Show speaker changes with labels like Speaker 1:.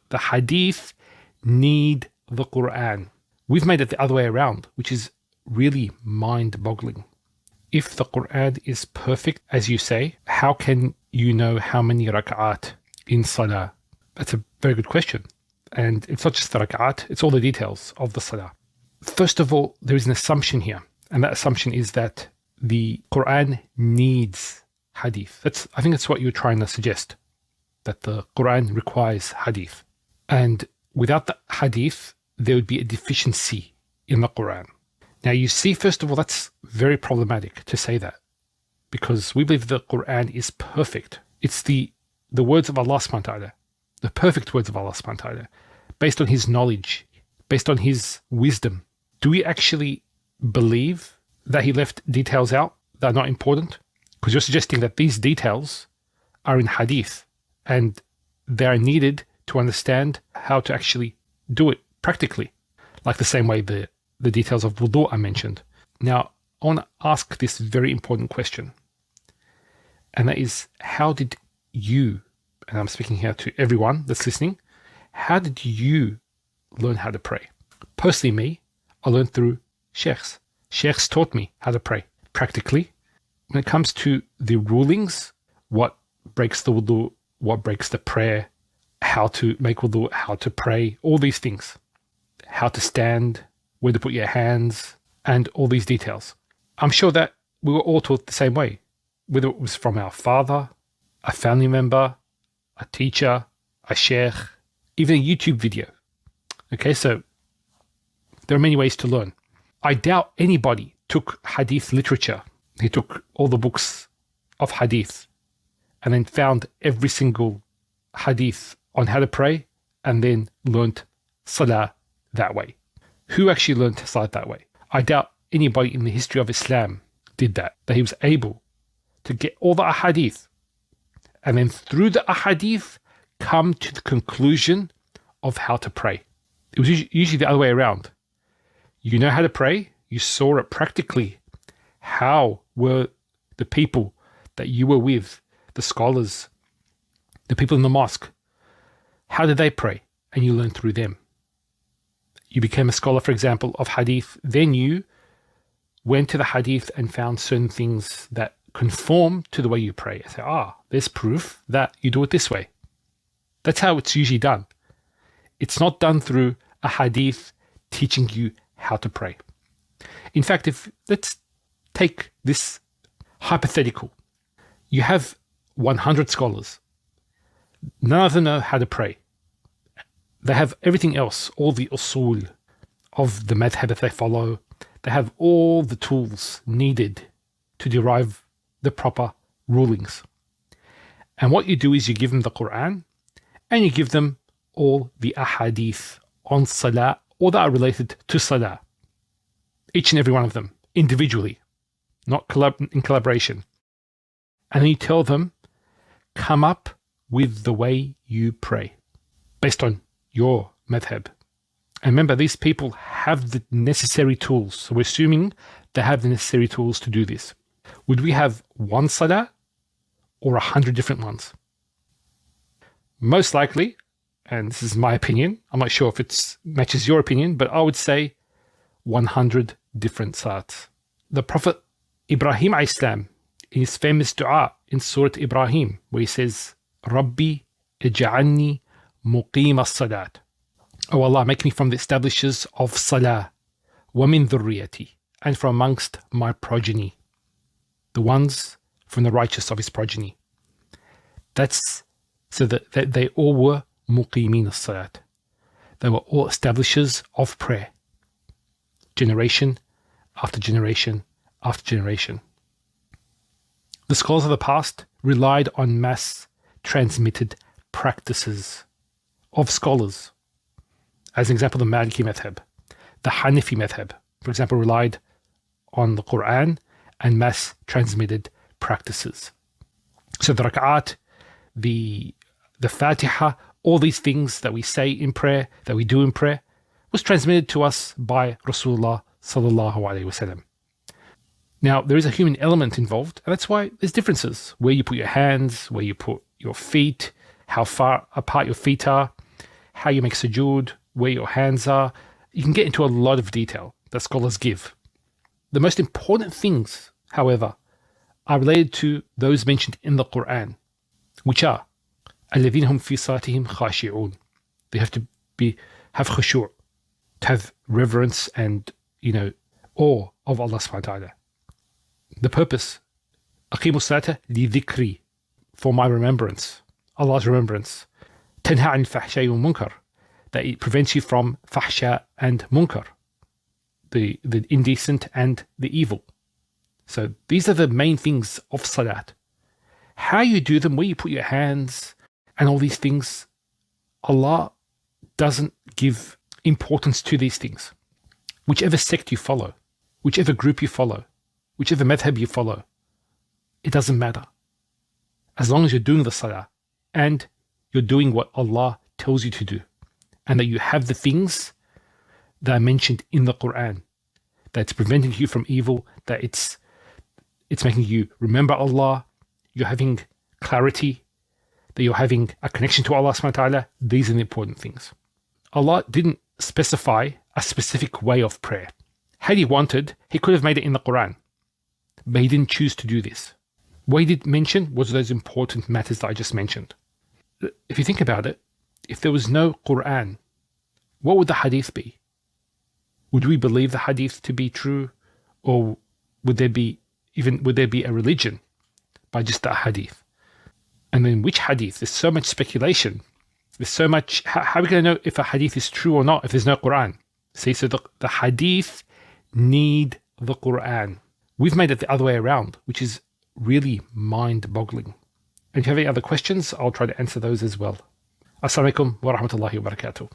Speaker 1: The hadith need the Quran. We've made it the other way around, which is really mind-boggling. If the Quran is perfect, as you say, how can you know how many rak'at in salah? That's a very good question. And it's not just the rak'at, it's all the details of the salah. First of all, there is an assumption here, and that assumption is that the Quran needs hadith. I think that's what you're trying to suggest, that the Quran requires hadith. And without the hadith, there would be a deficiency in the Quran. Now you see, first of all, that's very problematic to say that, because we believe the Quran is perfect. It's the words of Allah subhanahu wa ta'ala, the perfect words of Allah subhanahu wa ta'ala, based on His knowledge, based on His wisdom. Do we actually believe that He left details out that are not important? Because you're suggesting that these details are in hadith and they are needed to understand how to actually do it practically, like the same way the details of wudu are mentioned. Now, I want to ask this very important question, and that is, how did you, and I'm speaking here to everyone that's listening, how did you learn how to pray? Personally, me, I learned through sheikhs. Sheikhs taught me how to pray practically. When it comes to the rulings, what breaks the wudu, what breaks the prayer, how to make wudu, how to pray, all these things, how to stand, where to put your hands, and all these details. I'm sure that we were all taught the same way, whether it was from our father, a family member, a teacher, a sheikh, even a YouTube video. Okay, so there are many ways to learn. I doubt anybody took hadith literature. He took all the books of hadith and then found every single hadith on how to pray and then learnt salah that way. Who actually learnt salah that way? I doubt anybody in the history of Islam did that he was able to get all the ahadith and then through the ahadith come to the conclusion of how to pray. It was usually the other way around. You know how to pray, you saw it practically. How were the people that you were with, the scholars, the people in the mosque, how did they pray? And you learned through them. You became a scholar, for example, of hadith. Then you went to the hadith and found certain things that conform to the way you pray. I say, there's proof that you do it this way. That's how it's usually done. It's not done through a hadith teaching you how to pray. In fact, let's take this hypothetical. You have 100 scholars. None of them know how to pray. They have everything else, all the usul of the madhab that they follow. They have all the tools needed to derive the proper rulings. And what you do is you give them the Quran and you give them all the ahadith on salah or that are related to salah. Each and every one of them, individually, not in collaboration. And then you tell them, come up with the way you pray, based on your madhab. And remember, these people have the necessary tools. So we're assuming they have the necessary tools to do this. Would we have one salah or 100 different ones? Most likely, and this is my opinion, I'm not sure if it matches your opinion, but I would say 100 different salats. The Prophet Ibrahim a.s. in his famous dua in Surah Ibrahim, where he says, Rabbi ij'alni muqim as-salat. Oh Allah, make me from the establishers of salah, wa min dhurriyati, and from amongst my progeny, the ones from the righteous of his progeny. That's so that they all were muqimin as-salat. They were all establishers of prayer, generation after generation after generation. The scholars of the past relied on mass transmitted practices of scholars. As an example, the Maliki madhab, the Hanafi madhab, for example, relied on the Quran and mass transmitted practices. So the rak'at, the Fatiha, all these things that we say in prayer, that we do in prayer, was transmitted to us by Rasulullah sallallahu alaihi wasallam. Now, there is a human element involved, and that's why there's differences. Where you put your hands, where you put your feet, how far apart your feet are, how you make sujood, where your hands are. You can get into a lot of detail that scholars give. The most important things, however, are related to those mentioned in the Quran, which are الَّذِينَ هُمْ فِي صَلَاتِهِمْ خَاشِعُونَ. They have to have khushu', to have reverence and, awe of Allah subhanahu wa ta'ala. The purpose, أَقِيمُوا الصَّلَاةَ لِذِكْرِي, for my remembrance, Allah's remembrance. تَنْهَى عَنِ الْفَحْشَاءِ وَالْمُنْكَرِ, that it prevents you from fahsha and munkar, the indecent and the evil. So these are the main things of salat. How you do them, where you put your hands and all these things, Allah doesn't give importance to these things. Whichever sect you follow, whichever group you follow, whichever madhab you follow, it doesn't matter. As long as you're doing the salah and you're doing what Allah tells you to do, and that you have the things that are mentioned in the Quran, that's preventing you from evil, that it's making you remember Allah, you're having clarity, that you're having a connection to Allah subhanahu wa ta'ala. These are the important things. Allah didn't specify a specific way of prayer. Had He wanted, He could have made it in the Quran, but He didn't choose to do this. What He did mention was those important matters that I just mentioned. If you think about it, if there was no Quran, what would the hadith be? Would we believe the hadith to be true, or would there be a religion by just the hadith? And then which hadith? There's so much speculation. There's so much. How are we going to know if a hadith is true or not if there's no Quran? See, so the hadith need the Quran. We've made it the other way around, which is really mind-boggling. And if you have any other questions, I'll try to answer those as well. Assalamu alaikum wa rahmatullahi wa barakatuh.